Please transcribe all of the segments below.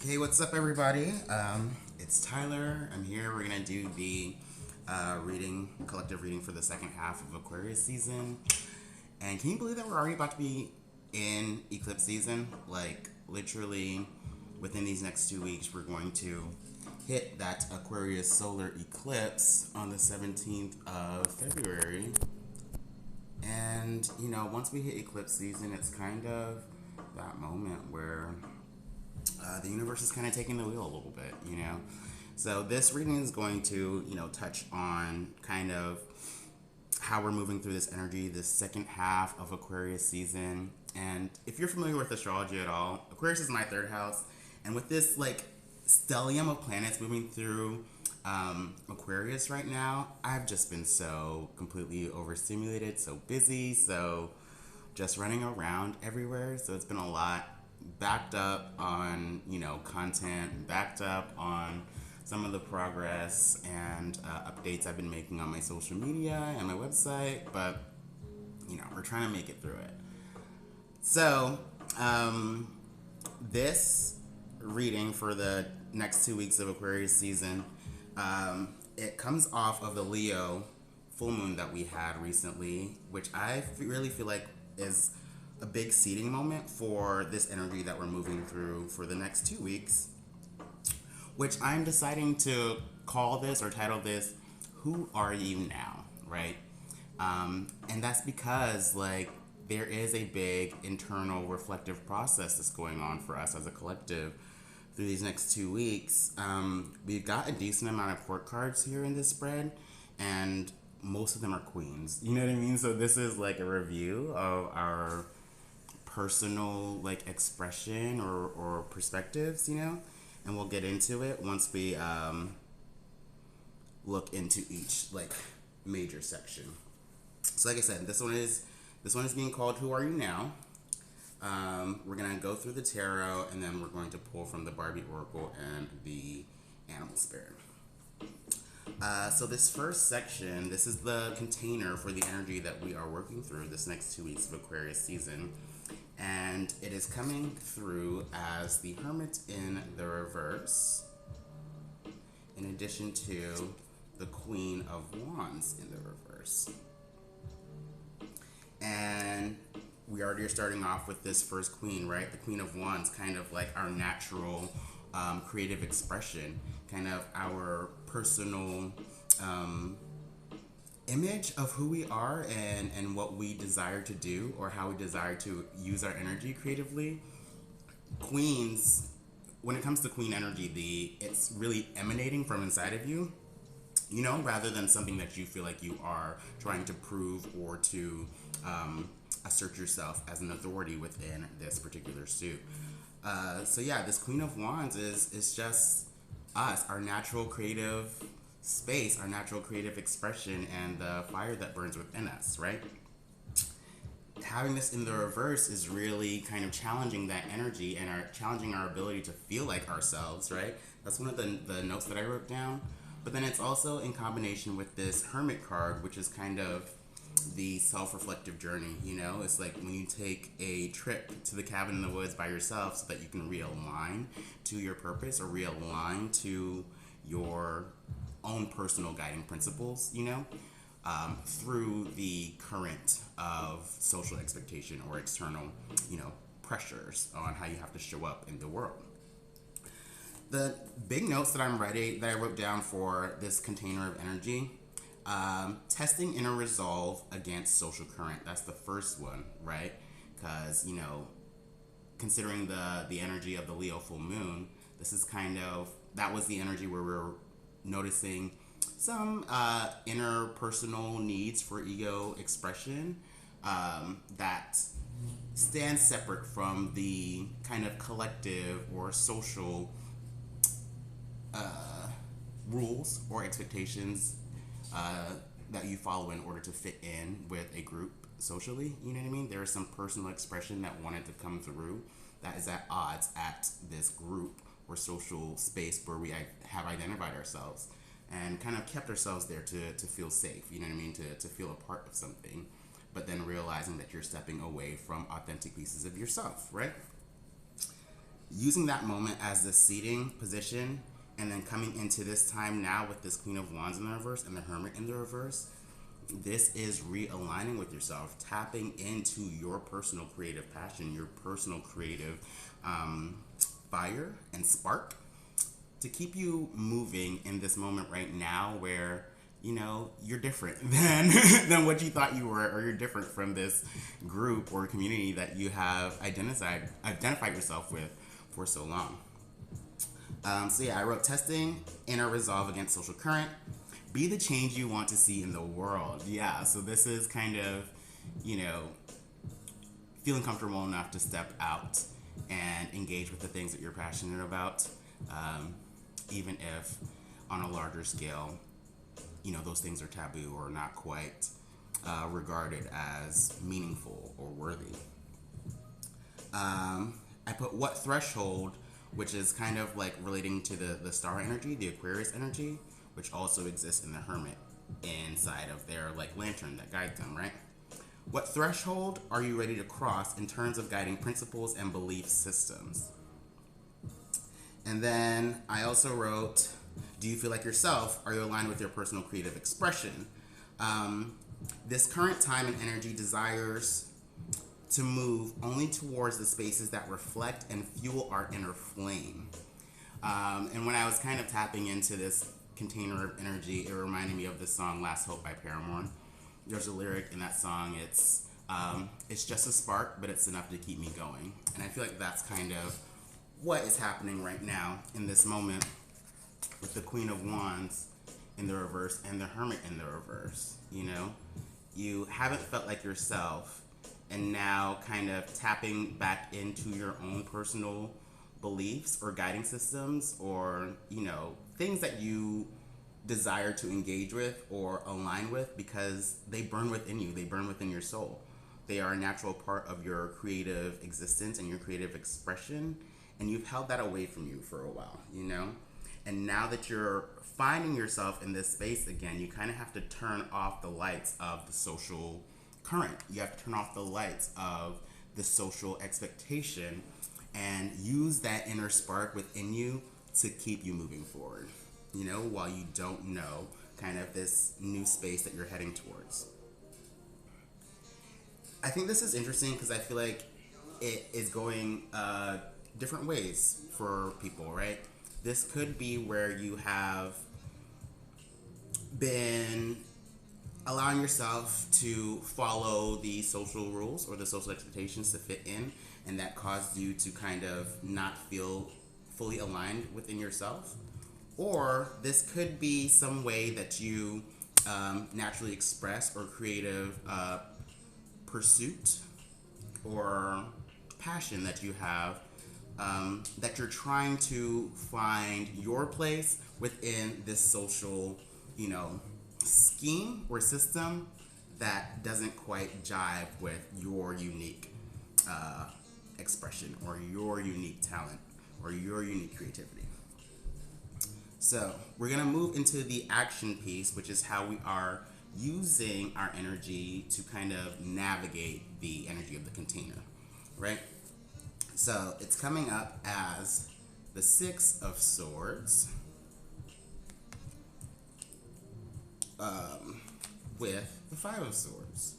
Okay, what's up, everybody? It's Tyler. I'm here. We're gonna do the collective reading for the second half of Aquarius season. And can you believe that we're already about to be in eclipse season? Like, literally, within these next 2 weeks, we're going to hit that Aquarius solar eclipse on the 17th of February. And, once we hit eclipse season, it's kind of that moment where the universe is kind of taking the wheel a little bit. So this reading is going to, touch on kind of how we're moving through this energy, this second half of Aquarius season. And if you're familiar with astrology at all, Aquarius is my third house. And with this, like, stellium of planets moving through Aquarius right now, I've just been so completely overstimulated, so busy, so just running around everywhere. So it's been a lot backed up on content, backed up on some of the progress and updates I've been making on my social media and my website, but we're trying to make it through it. So this reading for the next 2 weeks of Aquarius season, it comes off of the Leo full moon that we had recently, which I really feel like is a big seeding moment for this energy that we're moving through for the next 2 weeks, which I'm deciding to call this or title this, Who Are You Now, right? And that's because, like, there is a big internal reflective process that's going on for us as a collective through these next 2 weeks. We've got a decent amount of court cards here in this spread, and most of them are queens. You know what I mean? So this is like a review of our personal, like, expression or perspectives, and we'll get into it once we look into each, like, major section. So like I said, this one is being called Who Are You Now? We're gonna go through the tarot, and then we're going to pull from the Barbie Oracle and the Animal Spirit. So this first section, this is the container for the energy that we are working through this next 2 weeks of Aquarius season. And it is coming through as the Hermit in the reverse, in addition to the Queen of Wands in the reverse. And we already are starting off with this first queen, right? The Queen of Wands, kind of like our natural creative expression, kind of our personal image of who we are and what we desire to do or how we desire to use our energy creatively. Queens, when it comes to queen energy, it's really emanating from inside of you, rather than something that you feel like you are trying to prove or to assert yourself as an authority within this particular suit. So yeah, this Queen of Wands is just us, our natural creative space, our natural creative expression, and the fire that burns within us, right? Having this in the reverse is really kind of challenging that energy and challenging our ability to feel like ourselves, right? That's one of the notes that I wrote down. But then it's also in combination with this Hermit card, which is kind of the self-reflective journey. It's like when you take a trip to the cabin in the woods by yourself so that you can realign to your purpose or realign to your own personal guiding principles, through the current of social expectation or external, pressures on how you have to show up in the world. The big notes that I wrote down for this container of energy, testing inner resolve against social current. That's the first one, right? Because, considering the energy of the Leo full moon, this is that was the energy where we're noticing some interpersonal needs for ego expression that stands separate from the kind of collective or social rules or expectations that you follow in order to fit in with a group socially. You know what I mean? There is some personal expression that wanted to come through that is at odds at this group or social space where we have identified ourselves and kind of kept ourselves there to feel safe, you know what I mean, to feel a part of something, but then realizing that you're stepping away from authentic pieces of yourself, right? using that moment as the seating position, and then coming into this time now with this Queen of Wands in the reverse and the Hermit in the reverse, this is realigning with yourself, tapping into your personal creative passion, your personal creative fire and spark to keep you moving in this moment right now where you're different than than what you thought you were, or you're different from this group or community that you have identified yourself with for so long. So yeah, I wrote testing inner resolve against social current. Be the change you want to see in the world. Yeah, so this is kind of, feeling comfortable enough to step out and engage with the things that you're passionate about, even if on a larger scale, those things are taboo or not quite regarded as meaningful or worthy. I put what threshold, which is kind of like relating to the star energy, the Aquarius energy, which also exists in the Hermit inside of their like lantern that guides them, right? What threshold are you ready to cross in terms of guiding principles and belief systems? And then I also wrote, do you feel like yourself? Are you aligned with your personal creative expression? This current time and energy desires to move only towards the spaces that reflect and fuel our inner flame. And when I was kind of tapping into this container of energy, it reminded me of the song Last Hope by Paramore. There's a lyric in that song, it's just a spark, but it's enough to keep me going. And I feel like that's kind of what is happening right now in this moment with the Queen of Wands in the reverse and the Hermit in the reverse. You haven't felt like yourself, and now kind of tapping back into your own personal beliefs or guiding systems, or things that you desire to engage with or align with, because they burn within you, they burn within your soul. They are a natural part of your creative existence and your creative expression, and you've held that away from you for a while, and now that you're finding yourself in this space again, you kind of have to turn off the lights of the social current. You have to turn off the lights of the social expectation and use that inner spark within you to keep you moving forward, while you don't know kind of this new space that you're heading towards. I think this is interesting because I feel like it is going different ways for people, right? This could be where you have been allowing yourself to follow the social rules or the social expectations to fit in, and that caused you to kind of not feel fully aligned within yourself. Or this could be some way that you naturally express or creative pursuit or passion that you have, that you're trying to find your place within this social, scheme or system that doesn't quite jive with your unique expression or your unique talent or your unique creativity. So we're going to move into the action piece, which is how we are using our energy to kind of navigate the energy of the container, right? So it's coming up as the Six of Swords, with the Five of Swords.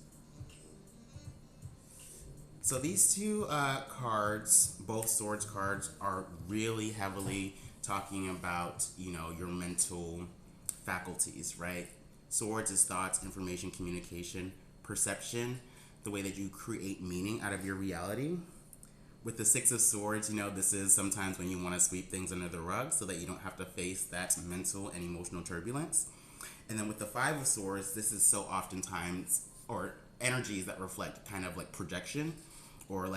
So these two cards, both Swords cards, are really heavily talking about, your mental faculties, right? Swords is thoughts, information, communication, perception, the way that you create meaning out of your reality. With the Six of Swords, this is sometimes when you want to sweep things under the rug so that you don't have to face that mental and emotional turbulence. And then with the Five of Swords, this is so oftentimes, or energies that reflect kind of like projection or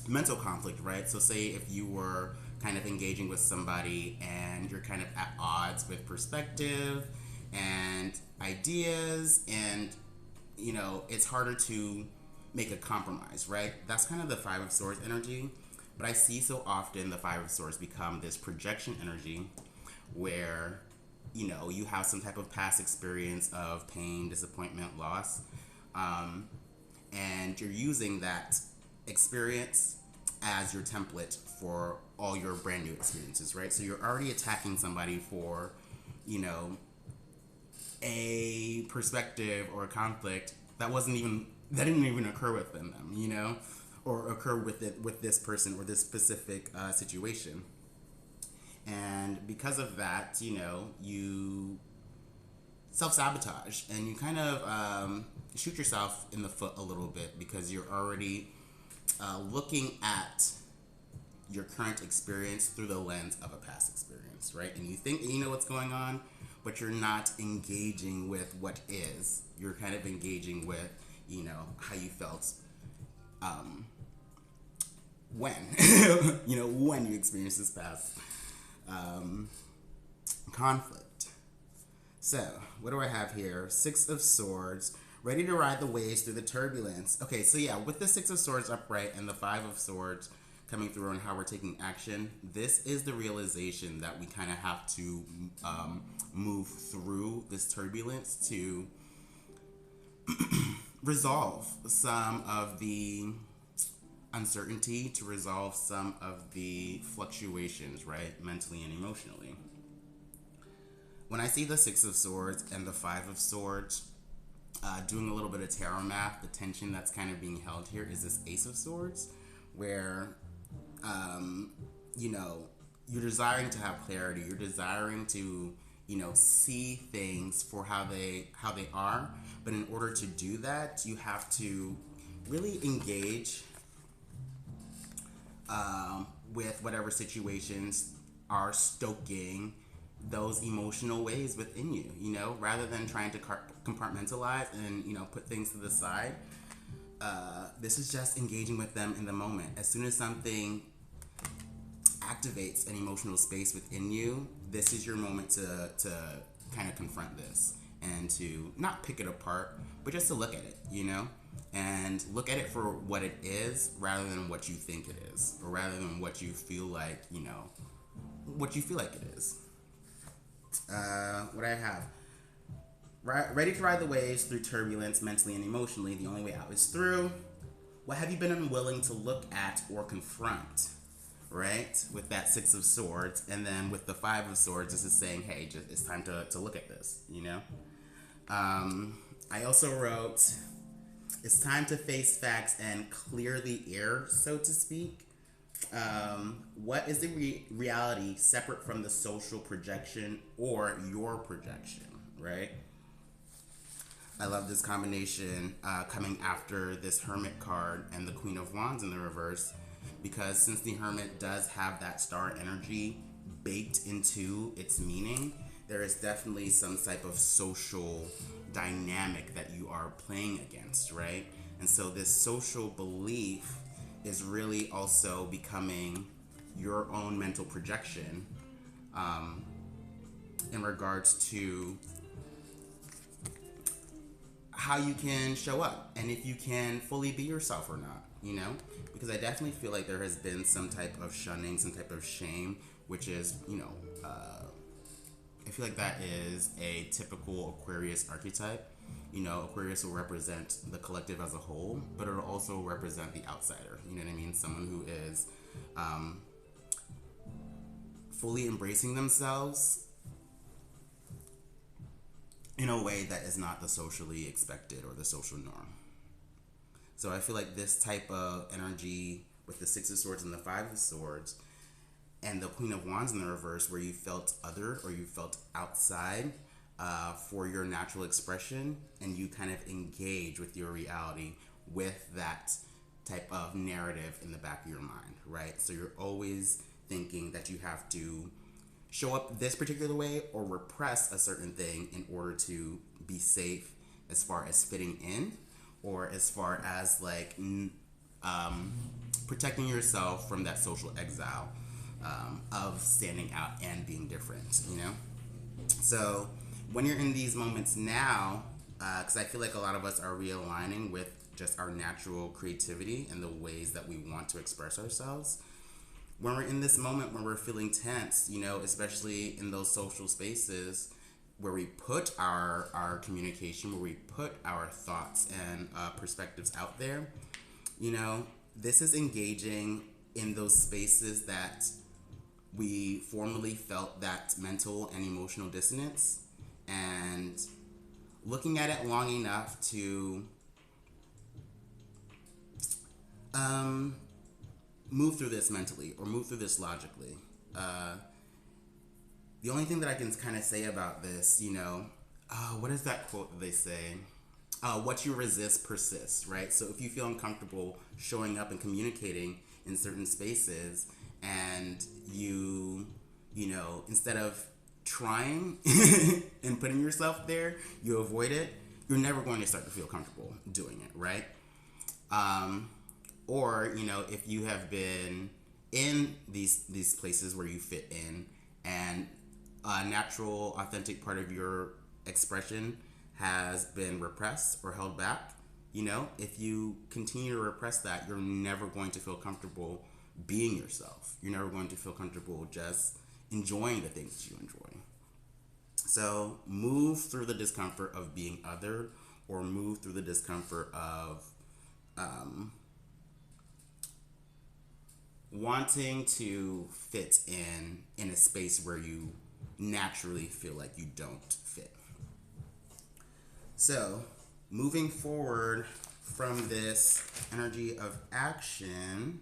mental conflict, right? So say if you were kind of engaging with somebody and you're kind of at odds with perspective and ideas, and it's harder to make a compromise, right? That's kind of the Five of Swords energy. But I see so often the Five of Swords become this projection energy where you have some type of past experience of pain, disappointment, loss, and you're using that experience as your template for all your brand new experiences, right? So you're already attacking somebody for, you know, a perspective or a conflict that didn't even occur within them, you know, or occur with this person or this specific situation. And because of that, you know, you self sabotage and you kind of shoot yourself in the foot a little bit because you're already looking at your current experience through the lens of a past experience, right? And you think you know what's going on, but you're not engaging with what is. You're kind of engaging with, you know, how you felt when, you know, when you experienced this past conflict. So, what do I have here? Six of Swords, ready to ride the waves through the turbulence. Okay, so yeah, with the Six of Swords upright and the Five of Swords coming through on how we're taking action, this is the realization that we kind of have to move through this turbulence to resolve some of the uncertainty, to resolve some of the fluctuations, right, mentally and emotionally. When I see the Six of Swords and the Five of Swords, doing a little bit of tarot math, the tension that's kind of being held here is this Ace of Swords, where, you know, you're desiring to have clarity, you're desiring to, you know, see things for how they are, but in order to do that, you have to really engage with whatever situations are stoking those emotional waves within you, you know, rather than trying to compartmentalize and, you know, put things to the side. This is just engaging with them in the moment. As soon as something activates an emotional space within you, this is your moment to kind of confront this and to not pick it apart, but just to look at it, you know, and look at it for what it is rather than what you think it is, or rather than what you feel like, you know, what you feel like it is. What I have. Ready to ride the waves through turbulence mentally and emotionally. The only way out is through. What have you been unwilling to look at or confront? Right? With that Six of Swords. And then with the Five of Swords, this is saying, hey, just it's time to look at this, you know? I also wrote, it's time to face facts and clear the air, so to speak. What is the reality separate from the social projection or your projection, right? I love this combination coming after this Hermit card and the Queen of Wands in the reverse, because since the Hermit does have that star energy baked into its meaning, there is definitely some type of social dynamic that you are playing against, right? And so this social belief is really also becoming your own mental projection in regards to how you can show up and if you can fully be yourself or not, you know? Because I definitely feel like there has been some type of shunning, some type of shame, which is, you know, I feel like that is a typical Aquarius archetype. You know, Aquarius will represent the collective as a whole, but it'll also represent the outsider. You know what I mean? Someone who is fully embracing themselves in a way that is not the socially expected or the social norm. So I feel like this type of energy with the Six of Swords and the Five of Swords and the Queen of Wands in the reverse, where you felt other or you felt outside for your natural expression, and you kind of engage with your reality with that type of narrative in the back of your mind, right? So you're always thinking that you have to show up this particular way or repress a certain thing in order to be safe as far as fitting in, or as far as like protecting yourself from that social exile of standing out and being different, you know? So when you're in these moments now, because I feel like a lot of us are realigning with just our natural creativity and the ways that we want to express ourselves. When we're in this moment, when we're feeling tense, you know, especially in those social spaces where we put our communication, where we put our thoughts and perspectives out there, you know, this is engaging in those spaces that we formerly felt that mental and emotional dissonance, and looking at it long enough to move through this mentally or move through this logically. The only thing that I can kind of say about this, what is that quote that they say? What you resist persists, right? So if you feel uncomfortable showing up and communicating in certain spaces, and instead of trying and putting yourself there, you avoid it, you're never going to start to feel comfortable doing it, right? Or, if you have been in these places where you fit in, and a natural, authentic part of your expression has been repressed or held back, if you continue to repress that, you're never going to feel comfortable being yourself. You're never going to feel comfortable just enjoying the things that you enjoy. So move through the discomfort of being othered, or move through the discomfort of wanting to fit in a space where you naturally feel like you don't fit. So, moving forward from this energy of action,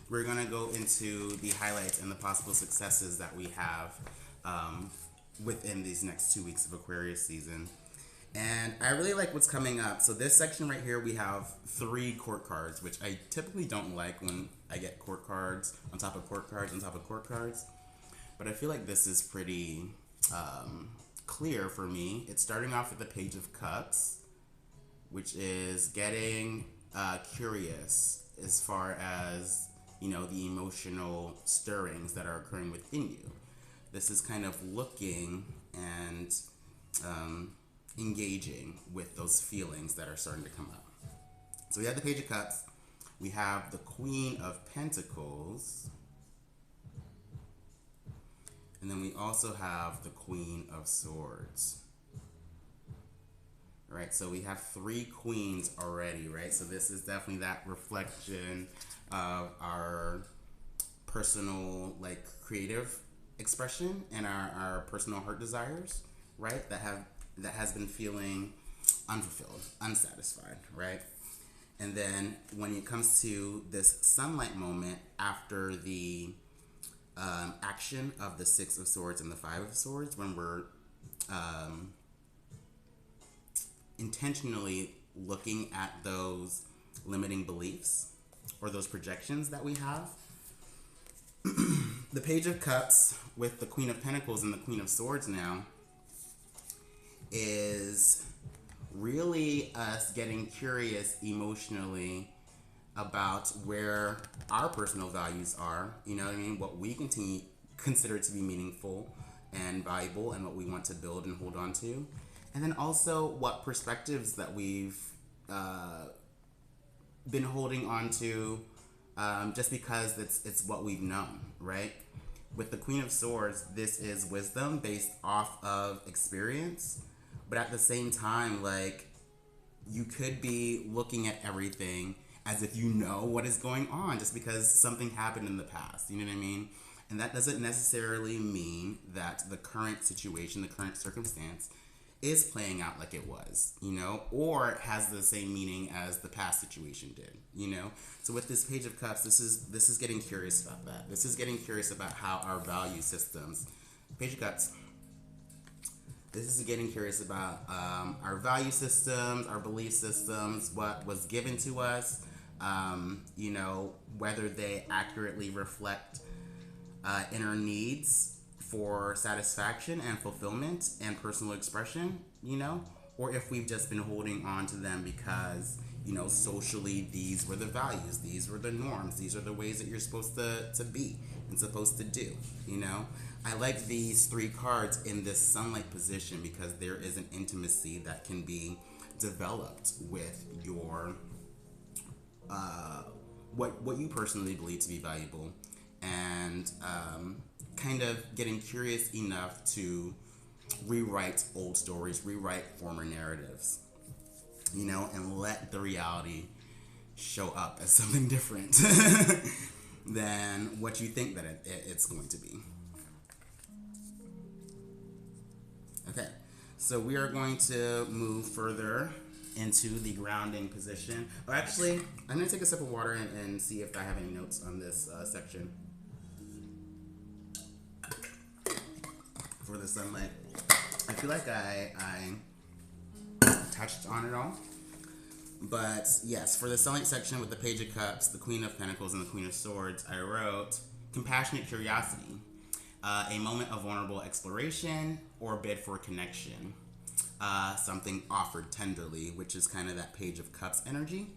we're going to go into the highlights and the possible successes that we have within these next 2 weeks of Aquarius season. And I really like what's coming up. So this section right here, we have 3 court cards, which I typically don't like when I get court cards on top of court cards on top of court cards. But I feel like this is pretty clear for me. It's starting off with the Page of Cups, which is getting curious as far as, the emotional stirrings that are occurring within you. This is kind of looking and engaging with those feelings that are starting to come up. So we have the Page of Cups. We have the Queen of Pentacles. And then we also have the Queen of Swords. Right, so we have 3 queens already, right? So this is definitely that reflection of our personal, creative expression and our personal heart desires, right? That has been feeling unfulfilled, unsatisfied, right? And then when it comes to this sunlight moment after the action of the 6 of Swords and the 5 of Swords, when we're intentionally looking at those limiting beliefs or those projections that we have. The Page of Cups with the Queen of Pentacles and the Queen of Swords now is really us getting curious emotionally about where our personal values are, what we consider to be meaningful and valuable, and what we want to build and hold on to. And then also what perspectives that we've been holding on to just because it's what we've known, right? With the Queen of Swords, this is wisdom based off of experience, but at the same time, you could be looking at everything as if you know what is going on just because something happened in the past, you know what I mean? And that doesn't necessarily mean that the current situation, the current circumstance is playing out like it was, or has the same meaning as the past situation did, So with this Page of Cups, this is getting curious about that. This is getting curious about how our value systems, Page of Cups, this is getting curious about our value systems, our belief systems, what was given to us, whether they accurately reflect inner needs for satisfaction and fulfillment and personal expression, or if we've just been holding on to them because, socially these were the values, these were the norms, these are the ways that you're supposed to be and supposed to do, I like these 3 cards in this sunlight position because there is an intimacy that can be developed with your, what you personally believe to be valuable, and kind of getting curious enough to rewrite old stories, rewrite former narratives. you know, and let the reality show up as something different than what you think that it's going to be. Okay, so we are going to move further into the grounding position. Oh, actually, I'm going to take a sip of water and see if I have any notes on this section for the sunlight. I feel like I touched on it all. But yes, for the sunlight section with the Page of Cups, the Queen of Pentacles, and the Queen of Swords, I wrote compassionate curiosity, a moment of vulnerable exploration or bid for connection, something offered tenderly, which is kind of that Page of Cups energy.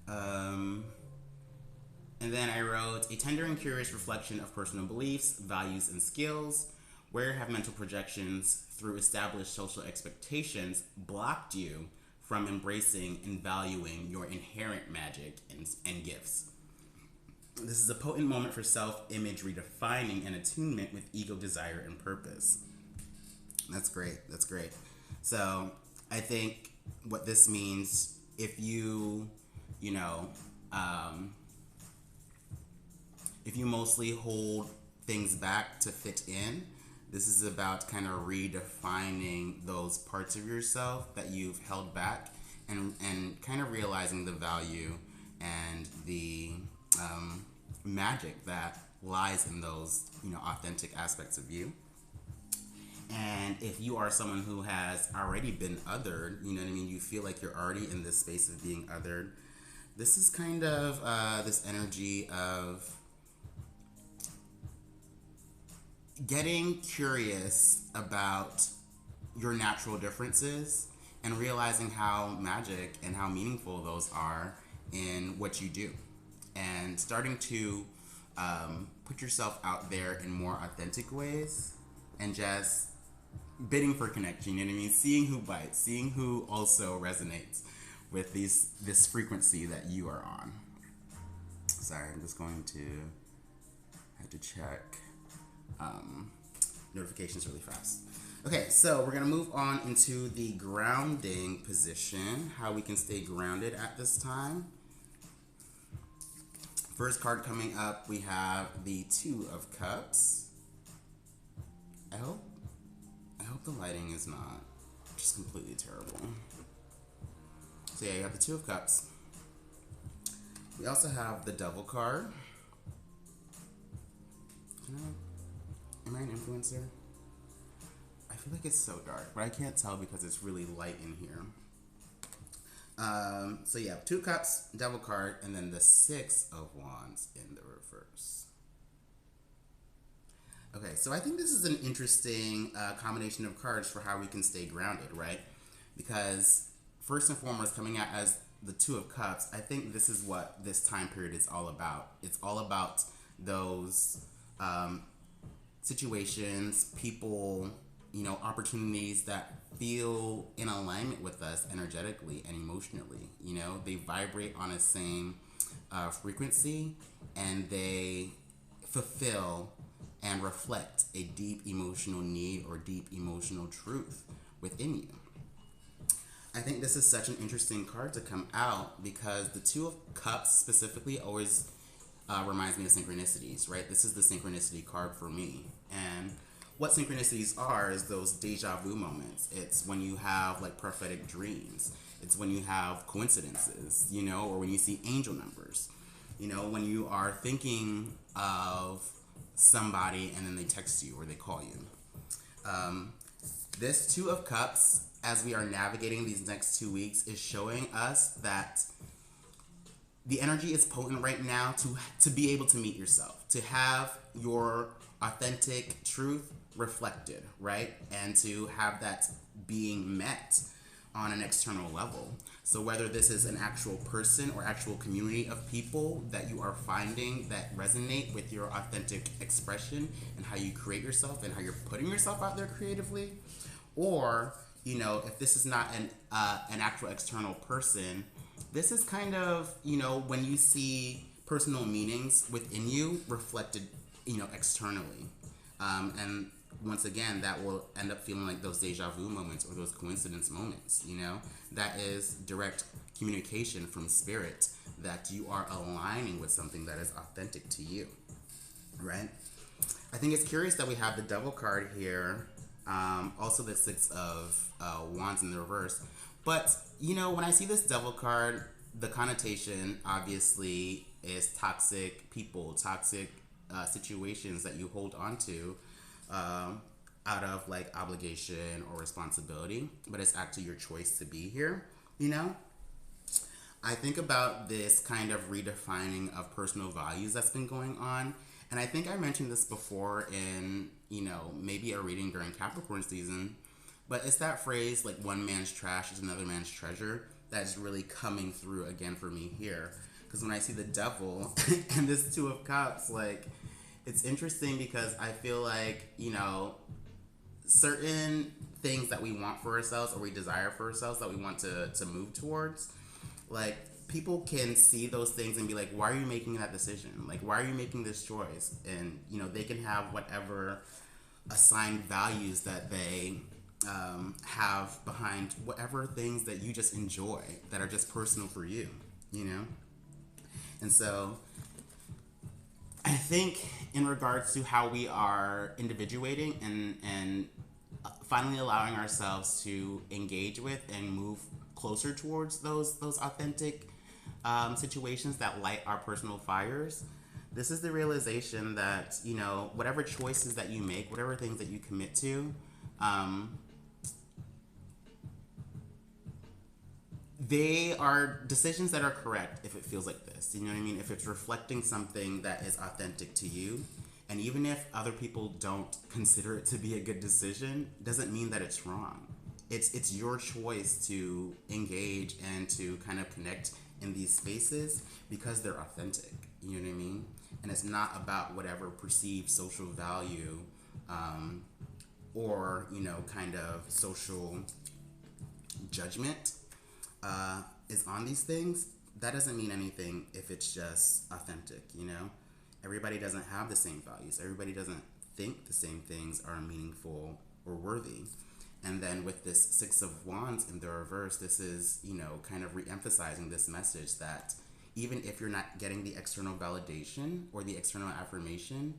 And then I wrote a tender and curious reflection of personal beliefs, values, and skills, where have mental projections through established social expectations blocked you from embracing and valuing your inherent magic and gifts. This is a potent moment for self-image redefining and attunement with ego, desire, and purpose. That's great. That's great. So I think what this means, if you if you mostly hold things back to fit in, this is about kind of redefining those parts of yourself that you've held back and kind of realizing the value and the magic that lies in those, authentic aspects of you. And if you are someone who has already been othered, you know what I mean, you feel like you're already in this space of being othered, this is kind of this energy of getting curious about your natural differences and realizing how magic and how meaningful those are in what you do, and starting to put yourself out there in more authentic ways and just bidding for connection, you know what I mean? Seeing who bites, seeing who also resonates with this frequency that you are on. Sorry, I'm just going to have to check notifications really fast. Okay, so we're going to move on into the grounding position, how we can stay grounded at this time. First card coming up, we have the Two of Cups. I hope the lighting is not just completely terrible. So yeah, you have the Two of Cups. We also have the Devil card. Am I an influencer? I feel like it's so dark, but I can't tell because it's really light in here. So you have Two Cups, Devil card, and then the Six of Wands in the reverse. Okay, so I think this is an interesting combination of cards for how we can stay grounded, right? Because first and foremost, coming out as the Two of Cups, I think this is what this time period is all about. It's all about those situations, people, opportunities that feel in alignment with us energetically and emotionally. They vibrate on a same frequency, and they fulfill and reflect a deep emotional need or deep emotional truth within you. I think this is such an interesting card to come out because the Two of Cups specifically always reminds me of synchronicities, right? This is the synchronicity card for me. And what synchronicities are is those deja vu moments. It's when you have like prophetic dreams. It's when you have coincidences, or when you see angel numbers. When you are thinking of somebody and then they text you or they call you. This Two of Cups, as we are navigating these next 2 weeks, is showing us that the energy is potent right now to be able to meet yourself, to have your authentic truth reflected, right? And to have that being met on an external level. So whether this is an actual person or actual community of people that you are finding that resonate with your authentic expression and how you create yourself and how you're putting yourself out there creatively, or if this is not an actual external person, this is kind of when you see personal meanings within you reflected externally, and once again, that will end up feeling like those deja vu moments or those coincidence moments, you know? That is direct communication from spirit that you are aligning with something that is authentic to you, right? I think it's curious that we have the devil card here, also the six of wands in the reverse. But, you know, when I see this devil card, the connotation obviously is toxic people, toxic situations that you hold on to out of like obligation or responsibility, but it's actually your choice to be here, you know? I think about this kind of redefining of personal values that's been going on. And I think I mentioned this before in, you know, maybe a reading during Capricorn season, but it's that phrase like one man's trash is another man's treasure that's really coming through again for me here. Because when I see the devil and this two of cups, like, it's interesting because I feel like, you know, certain things that we want for ourselves or we desire for ourselves that we want to move towards, like, people can see those things and be like, why are you making that decision? Like, why are you making this choice? And, you know, they can have whatever assigned values that they have behind whatever things that you just enjoy that are just personal for you, you know? And so I think in regards to how we are individuating and finally allowing ourselves to engage with and move closer towards those authentic situations that light our personal fires, this is the realization that, you know, whatever choices that you make, whatever things that you commit to, they are decisions that are correct if it feels like this. You know what I mean? If it's reflecting something that is authentic to you, and even if other people don't consider it to be a good decision, doesn't mean that it's wrong. It's your choice to engage and to kind of connect in these spaces because they're authentic. You know what I mean? And it's not about whatever perceived social value or, you know, kind of social judgment is on these things. That doesn't mean anything if it's just authentic, you know? Everybody doesn't have the same values. Everybody doesn't think the same things are meaningful or worthy. And then with this Six of Wands in the reverse, this is, you know, kind of re-emphasizing this message that even if you're not getting the external validation or the external affirmation,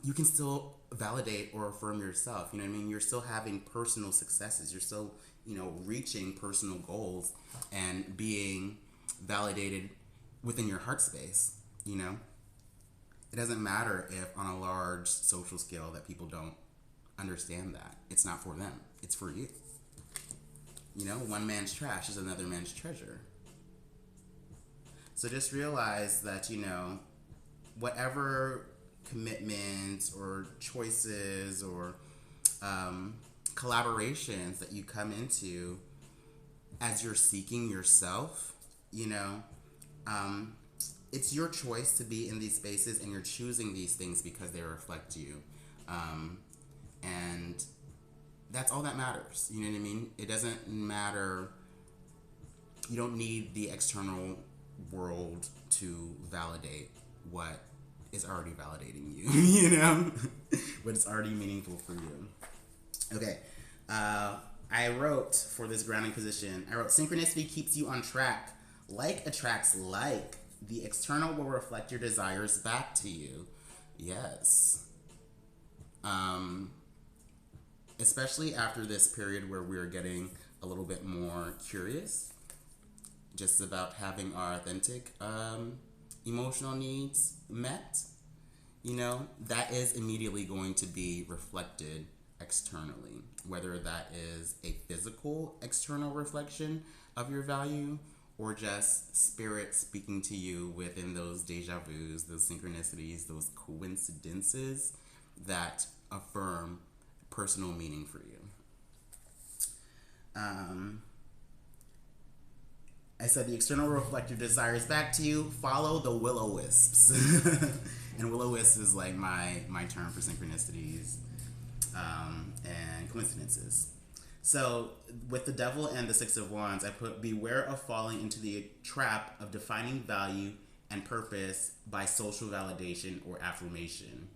you can still validate or affirm yourself. You know what I mean? You're still having personal successes. You're still, you know, reaching personal goals and being validated within your heart space, you know? It doesn't matter if on a large social scale that people don't understand that. It's not for them. It's for you. You know, one man's trash is another man's treasure. So just realize that, you know, whatever commitments or choices or collaborations that you come into as you're seeking yourself, you know, it's your choice to be in these spaces and you're choosing these things because they reflect you. And that's all that matters. You know what I mean? It doesn't matter. You don't need the external world to validate what is already validating you, you know? What is already meaningful for you. Okay. I wrote for this grounding position, I wrote, synchronicity keeps you on track. Like attracts like. The external will reflect your desires back to you. Yes. Especially after this period where we're getting a little bit more curious just about having our authentic emotional needs met, you know, that is immediately going to be reflected externally, whether that is a physical external reflection of your value or just spirit speaking to you within those deja vus, those synchronicities, those coincidences that affirm personal meaning for you. I said the external will reflect your desires back to you. Follow the will-o-wisps. And will-o-wisp is like my term for synchronicities and coincidences. So with the devil and the Six of Wands, I put beware of falling into the trap of defining value and purpose by social validation or affirmation.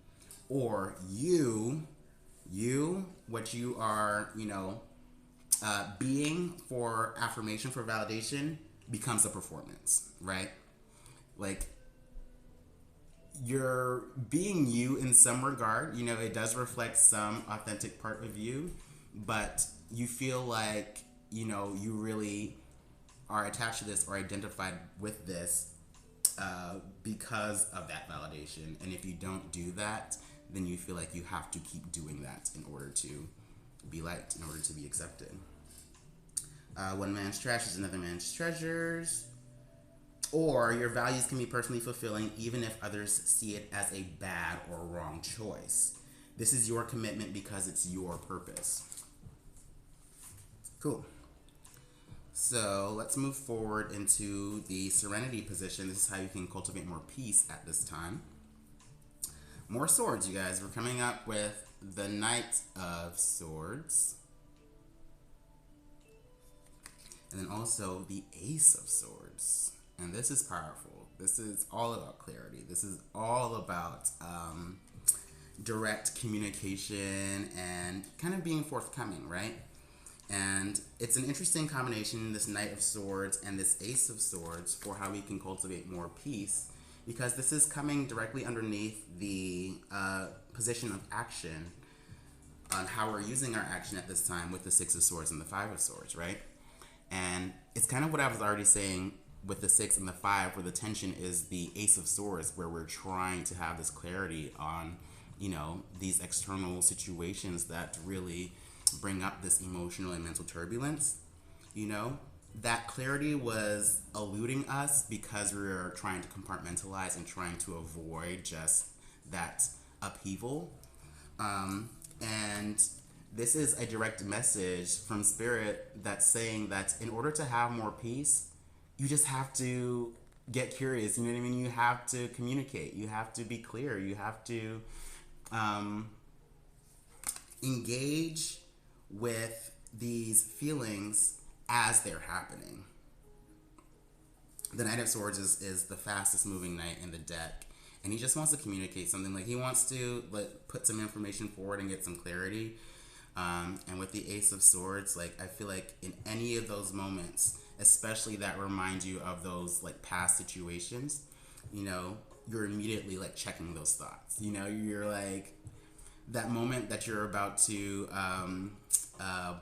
Or you what you are, being for affirmation, for validation, becomes a performance, right? Like, you're being you in some regard, it does reflect some authentic part of you, but you feel like, you really are attached to this or identified with this because of that validation. And if you don't do that, then you feel like you have to keep doing that in order to be liked, in order to be accepted. One man's trash is another man's treasures. Or your values can be personally fulfilling even if others see it as a bad or wrong choice. This is your commitment because it's your purpose. Cool. So let's move forward into the serenity position. This is how you can cultivate more peace at this time. More swords, you guys. We're coming up with the Knight of Swords. And then also the Ace of Swords. And this is powerful. This is all about clarity. This is all about direct communication and kind of being forthcoming, right? And it's an interesting combination, this Knight of Swords and this Ace of Swords, for how we can cultivate more peace, because this is coming directly underneath the position of action on how we're using our action at this time with the Six of Swords and the Five of Swords, right? And it's kind of what I was already saying with the 6 and the 5, where the tension is the Ace of Swords, where we're trying to have this clarity on, these external situations that really bring up this emotional and mental turbulence. That clarity was eluding us because we were trying to compartmentalize and trying to avoid just that upheaval. And this is a direct message from Spirit that's saying that in order to have more peace, you just have to get curious. You know what I mean? You have to communicate. You have to be clear. You have to engage with these feelings as they're happening. The Knight of Swords is the fastest moving knight in the deck. And he just wants to communicate something. Like, he wants to put some information forward and get some clarity. And with the Ace of Swords, I feel like in any of those moments, especially that remind you of those past situations, you're immediately checking those thoughts. You're that moment that you're about to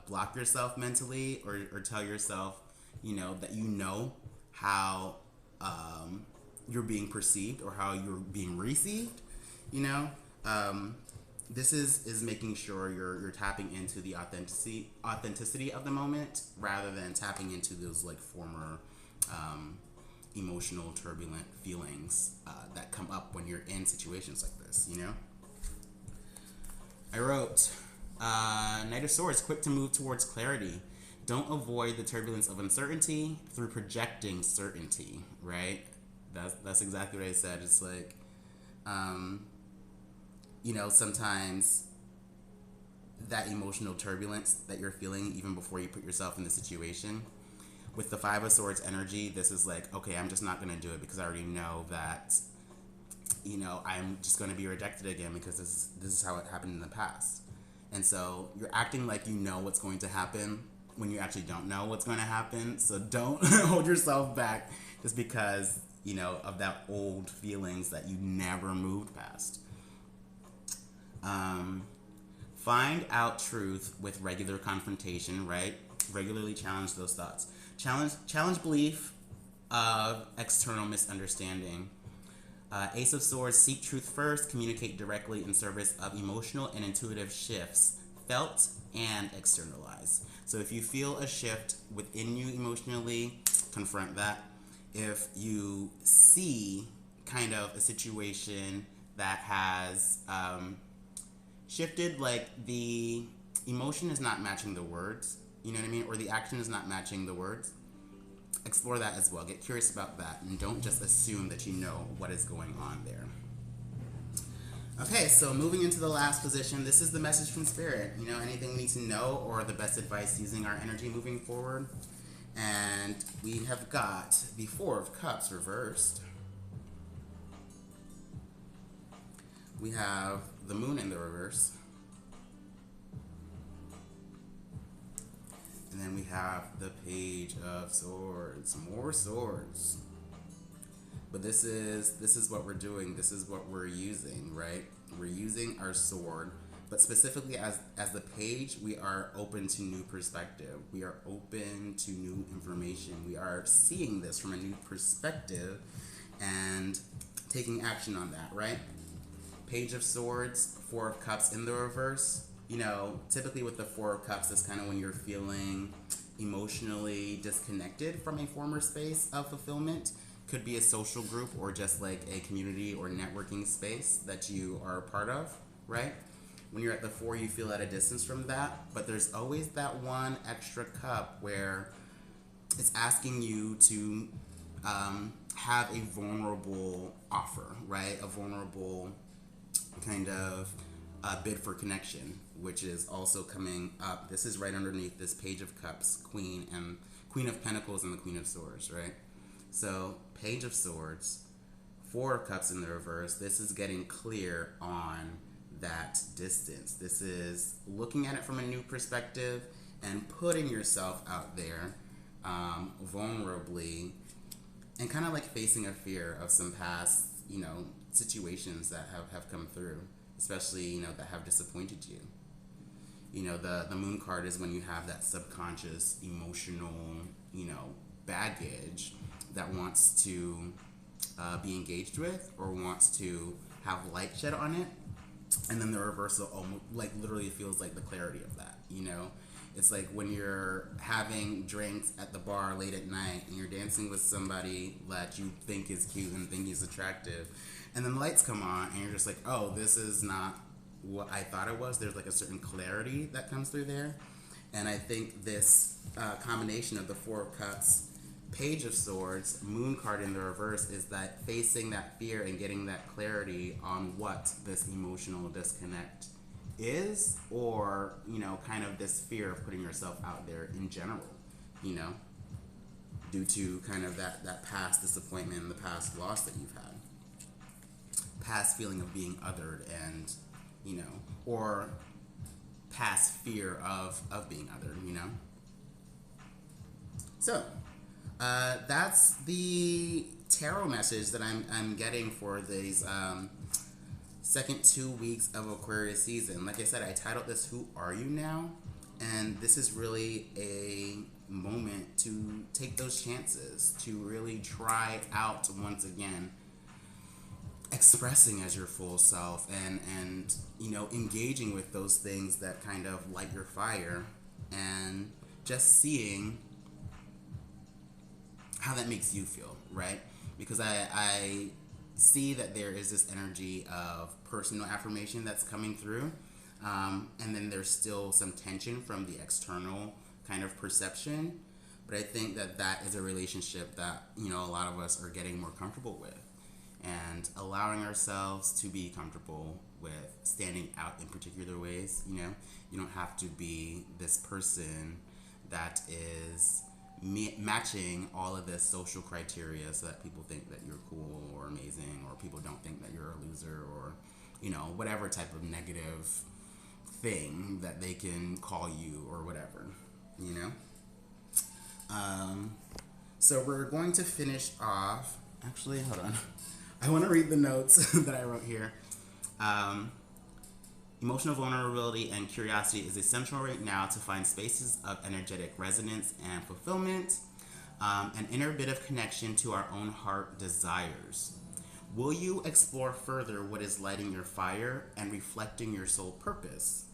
block yourself mentally, or tell yourself, that how you're being perceived or how you're being received. This is making sure you're tapping into the authenticity of the moment, rather than tapping into those former emotional turbulent feelings that come up when you're in situations like this. I wrote Knight of Swords, quick to move towards clarity. Don't avoid the turbulence of uncertainty through projecting certainty. Right? That's exactly what I said. It's sometimes that emotional turbulence that you're feeling even before you put yourself in the situation. With the Five of Swords energy, this is okay, I'm just not going to do it because I already know that, I'm just going to be rejected again because this is how it happened in the past. And so you're acting like you know what's going to happen when you actually don't know what's going to happen. So don't hold yourself back just because, of that old feelings that you never moved past. Find out truth with regular confrontation, right? Regularly challenge those thoughts. Challenge belief of external misunderstanding. Ace of Swords, seek truth first, communicate directly in service of emotional and intuitive shifts, felt and externalized. So if you feel a shift within you emotionally, confront that. If you see kind of a situation that has shifted, the emotion is not matching the words, you know what I mean? Or the action is not matching the words, explore that as well. Get curious about that, and don't just assume that you know what is going on there. Okay, so moving into the last position, this is the message from Spirit. Anything we need to know or the best advice using our energy moving forward. And we have got the Four of Cups reversed. We have the Moon in the reverse. And then we have the Page of Swords, more swords. But this is what we're doing. This is what we're using, right? We're using our sword, but specifically as the page, we are open to new perspective. We are open to new information. We are seeing this from a new perspective and taking action on that, right? Page of Swords, Four of Cups in the reverse. You know, typically with the Four of Cups, it's kind of when you're feeling emotionally disconnected from a former space of fulfillment. Could be a social group or just like a community or networking space that you are a part of, right? When you're at the four, you feel at a distance from that, but there's always that one extra cup where it's asking you to have a vulnerable offer, right? A vulnerable kind of bid for connection, which is also coming up. This is right underneath this Page of Cups, Queen, and Queen of Pentacles and the Queen of Swords, right? So, Page of Swords, Four of Cups in the reverse. This is getting clear on that distance. This is looking at it from a new perspective and putting yourself out there vulnerably and kind of like facing a fear of some past, you know, situations that have come through, especially, you know, that have disappointed you. You know, the Moon card is when you have that subconscious emotional, you know, baggage that wants to be engaged with or wants to have light shed on it. And then the reversal almost like literally feels like the clarity of that, you know? It's like when you're having drinks at the bar late at night and you're dancing with somebody that you think is cute and think is attractive, and then the lights come on and you're just like, oh, this is not what I thought it was. There's like a certain clarity that comes through there. And I think this combination of the Four of Cups, Page of Swords, Moon card in the reverse is that facing that fear and getting that clarity on what this emotional disconnect is, or, you know, kind of this fear of putting yourself out there in general, you know, due to kind of that past disappointment and the past loss that you've had, past feeling of being othered and, you know, or past fear of being othered, you know. So that's the tarot message that I'm getting for these second 2 weeks of Aquarius season. Like I said, I titled this "Who Are You Now?" And this is really a moment to take those chances, to really try out once again expressing as your full self and you know, engaging with those things that kind of light your fire and just seeing how that makes you feel, right? Because I see that there is this energy of personal affirmation that's coming through, and then there's still some tension from the external kind of perception. But I think that that is a relationship that, you know, a lot of us are getting more comfortable with, and allowing ourselves to be comfortable with standing out in particular ways. You know, you don't have to be this person that is matching all of this social criteria so that people think that you're cool or amazing, or people don't think that you're a loser, or, you know, whatever type of negative thing that they can call you or whatever, you know. So we're going to finish off. Actually, hold on. I want to read the notes that I wrote here. Emotional vulnerability and curiosity is essential right now to find spaces of energetic resonance and fulfillment, an inner bit of connection to our own heart desires. Will you explore further what is lighting your fire and reflecting your soul purpose?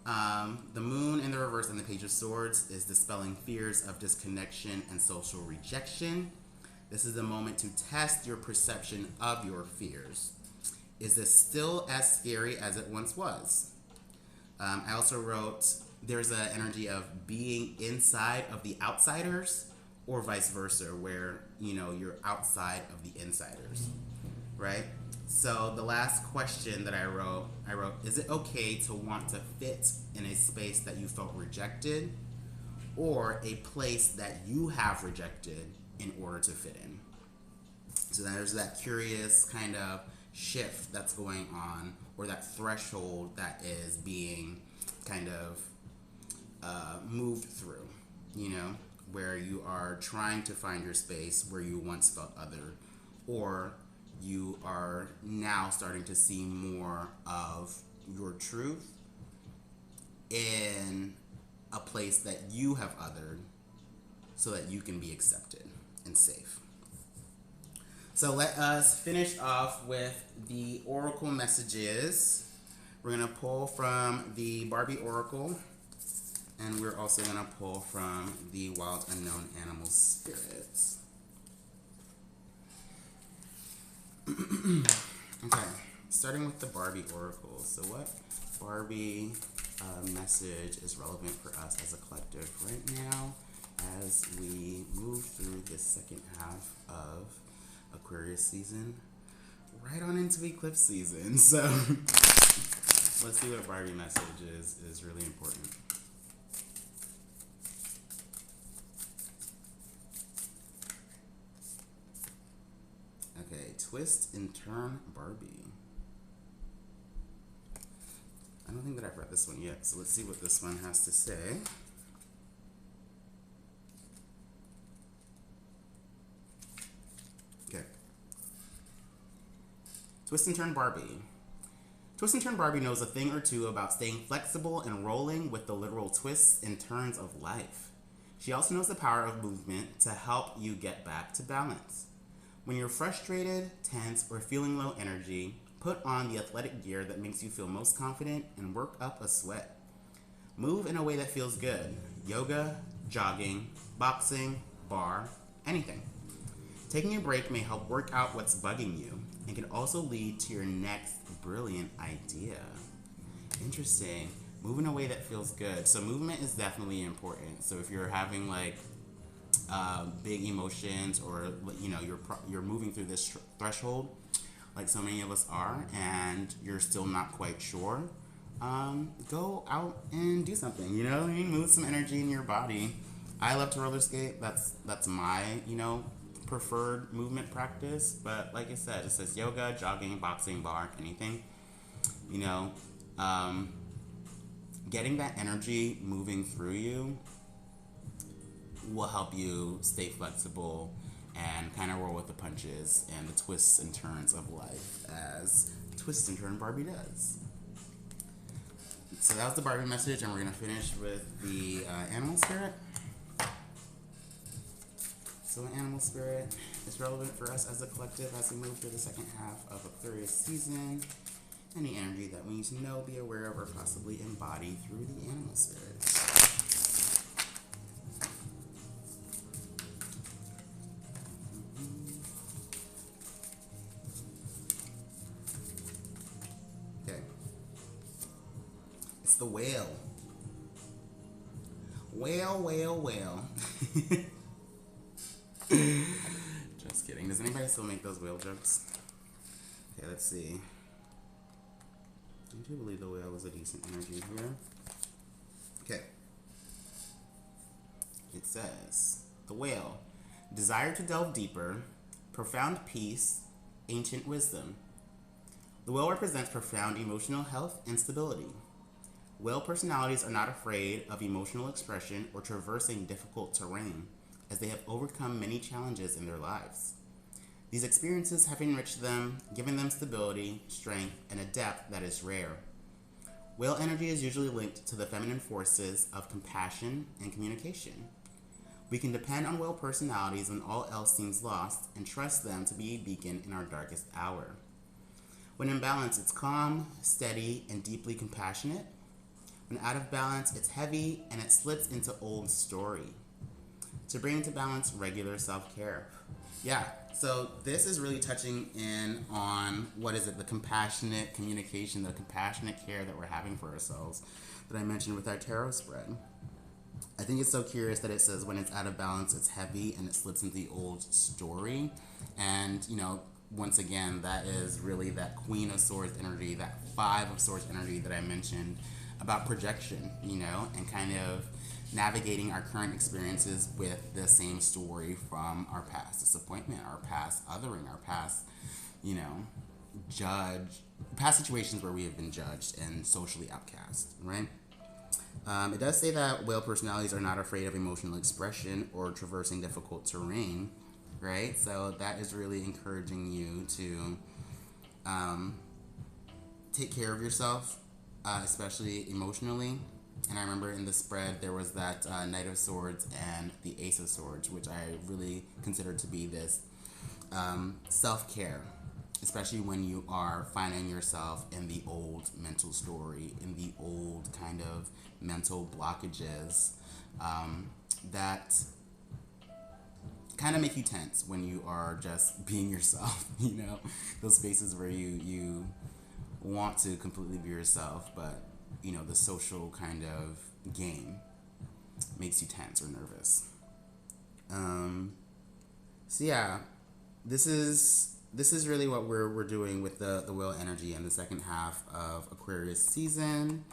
The Moon in the reverse and the Page of Swords is dispelling fears of disconnection and social rejection. This is the moment to test your perception of your fears. Is this still as scary as it once was? I also wrote, there's an energy of being inside of the outsiders, or vice versa, where, you know, you're outside of the insiders, right? So the last question that I wrote, is it okay to want to fit in a space that you felt rejected, or a place that you have rejected in order to fit in? So there's that curious kind of shift that's going on, or that threshold that is being kind of moved through. you know, where you are trying to find your space where you once felt other, or you are now starting to see more of your truth in a place that you have othered so that you can be accepted and safe. So let us finish off with the oracle messages. We're going to pull from the Barbie Oracle, and we're also going to pull from the Wild Unknown Animal Spirits. Okay, starting with the Barbie Oracle. So what Barbie message is relevant for us as a collective right now as we move through the second half of Aquarius season, right on into eclipse season. So let's see what a Barbie message is really important. Okay, twist and turn Barbie. I don't think that I've read this one yet, so let's see what this one has to say. Okay. Twist and turn Barbie. Twist and turn Barbie knows a thing or two about staying flexible and rolling with the literal twists and turns of life. She also knows the power of movement to help you get back to balance. When you're frustrated, tense, or feeling low energy, put on the athletic gear that makes you feel most confident and work up a sweat. Move in a way that feels good. Yoga, jogging, boxing, bar, anything. Taking a break may help work out what's bugging you and can also lead to your next brilliant idea. Interesting. Move in a way that feels good. So movement is definitely important. So if you're having like big emotions, or you know you're moving through this threshold, like so many of us are, and you're still not quite sure, go out and do something. You know what I mean? Move some energy in your body. I love to roller skate. That's my preferred movement practice. But like I said, it says yoga, jogging, boxing, bar, anything. Getting that energy moving through you will help you stay flexible and kind of roll with the punches and the twists and turns of life, as Twist and Turn Barbie does. So that was the Barbie message, and we're going to finish with the animal spirit. So an animal spirit is relevant for us as a collective as we move through the second half of Aquarius season. Any energy that we need to know, be aware of, or possibly embody through the animal spirit. The whale. Whale. Just kidding. Does anybody still make those whale jokes? Okay, let's see. I do believe the whale is a decent energy here. Okay. It says, the whale. Desire to delve deeper, profound peace, ancient wisdom. The whale represents profound emotional health and stability. Whale personalities are not afraid of emotional expression or traversing difficult terrain, as they have overcome many challenges in their lives. These experiences have enriched them, giving them stability, strength, and a depth that is rare. Whale energy is usually linked to the feminine forces of compassion and communication. We can depend on whale personalities when all else seems lost and trust them to be a beacon in our darkest hour. When in balance, it's calm, steady, and deeply compassionate. When out of balance, it's heavy and it slips into old story. To bring into balance, regular self-care. Yeah, so this is really touching in on, the compassionate communication, the compassionate care that we're having for ourselves that I mentioned with our tarot spread. I think it's so curious that it says when it's out of balance, it's heavy and it slips into the old story. And, once again, that is really that Queen of Swords energy, that Five of Swords energy that I mentioned about projection, and kind of navigating our current experiences with the same story from our past disappointment, our past othering, our past, past situations where we have been judged and socially outcast, right? It does say that whale personalities are not afraid of emotional expression or traversing difficult terrain, right? So that is really encouraging you to take care of yourself, especially emotionally. And I remember in the spread there was that Knight of Swords and the Ace of Swords, which I really consider to be this self care, especially when you are finding yourself in the old mental story, in the old kind of mental blockages that kind of make you tense when you are just being yourself, those spaces where you want to completely be yourself, but the social kind of game makes you tense or nervous. So yeah, this is really what we're doing with the whale energy in the second half of Aquarius season.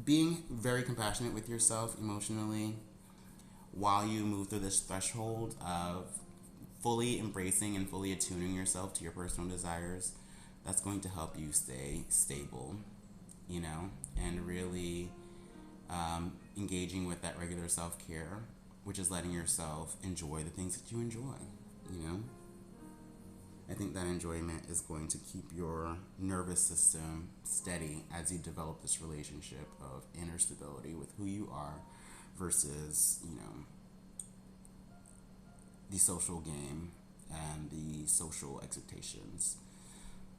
Being very compassionate with yourself emotionally while you move through this threshold of fully embracing and fully attuning yourself to your personal desires, that's going to help you stay stable, and really engaging with that regular self-care, which is letting yourself enjoy the things that you enjoy. I think that enjoyment is going to keep your nervous system steady as you develop this relationship of inner stability with who you are versus, the social game and the social expectations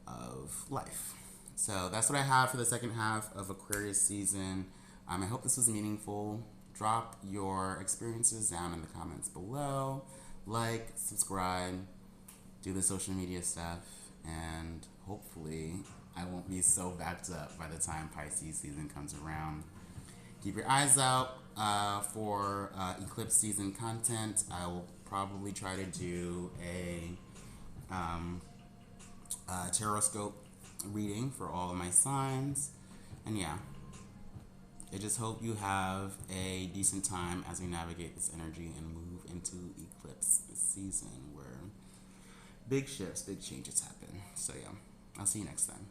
of life. So that's what I have for the second half of Aquarius season. I hope this was meaningful. Drop your experiences down in the comments below. Like, subscribe, do the social media stuff, and hopefully I won't be so backed up by the time Pisces season comes around. Keep your eyes out for eclipse season content. I will probably try to do a taroscope reading for all of my signs. And yeah, I just hope you have a decent time as we navigate this energy and move into eclipse season where big shifts, big changes happen. So yeah, I'll see you next time.